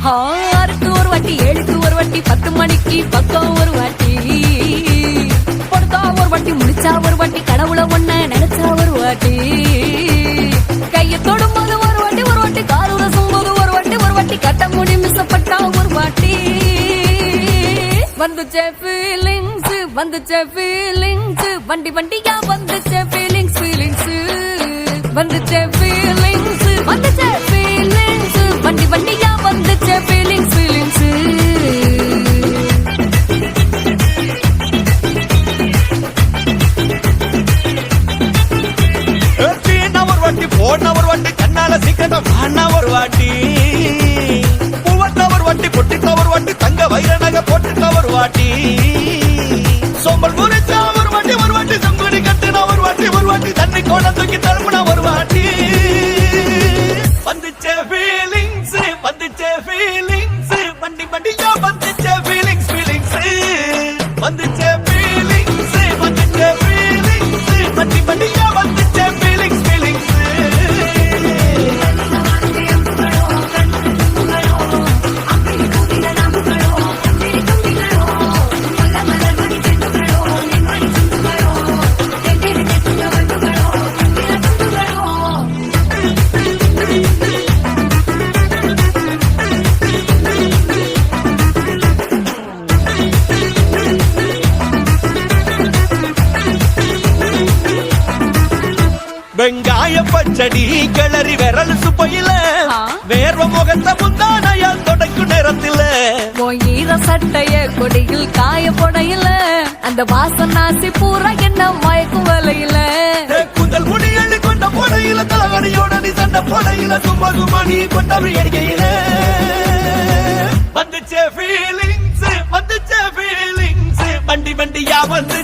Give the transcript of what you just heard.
6க்கு ஒரு வாட்டி 7க்கு ஒரு வாட்டி 10 மணிக்கு பக்கம் ஒரு வாட்டி பொடுத்தா ஒரு வாட்டி முடிச்சா ஒரு வாட்டி கடவுளை ஒண்ண நினைச்சா ஒரு வாட்டி கைய தொடும்போது ஒரு வாட்டி காலூர சும்போது ஒரு வாட்டி கட்ட முடி மிசப்பட்டா ஒரு வாட்டி வந்துச்சே ஃபீலிங்ஸ் வண்டி வண்டியா வந்துச்சே ஃபீலிங்ஸ் வந்துச்சே ஃபீலிங்ஸ் வண்டி வண்டியா வந்துச்சே ஃபீலிங்ஸ் போன ஒரு வாட்டி கண்ணால சீக்கிரம் வாண்ணா ஒரு வாட்டி பூவட்ட ஒரு வாட்டி பொட்டிட்ட ஒரு வாட்டி தங்க வைர நகை போட்டுட்ட ஒரு வாட்டி சோம்பல் முறிச்சா ஒரு வாட்டி செங்குடி கட்டுனா ஒரு வாட்டி தண்ணி கோண தூக்கி தருமுனா ஒரு வாட்டி வந்துச்சே ஃபீலிங்ஸ் வண்டி வண்டியா வந்துச்சே ஃபீலிங்ஸ் வந்துச்சே ஃபீலிங்ஸ் வண்டி வண்டியா வந்துச்சே ஃபீலிங்ஸ் வெங்காய பச்சடி கிளறி விரல் சுப்பையில வேர்வ முகத்தை முந்தானையால் தொடக்கும் நேரத்தில் ஈர சட்டைய கொடியில் காய பொடையில அந்த வாசனாசி பூரா என்ன மயக்கும் வலையில குந்தல் முடியல் கொண்ட பொடையில தலைவலியோட நீ சண்ட பொடையில சும்மா நீ கொண்டவி அடிக்கையில வந்துச்சே ஃபீலிங்ஸ் வண்டி வண்டியா வந்து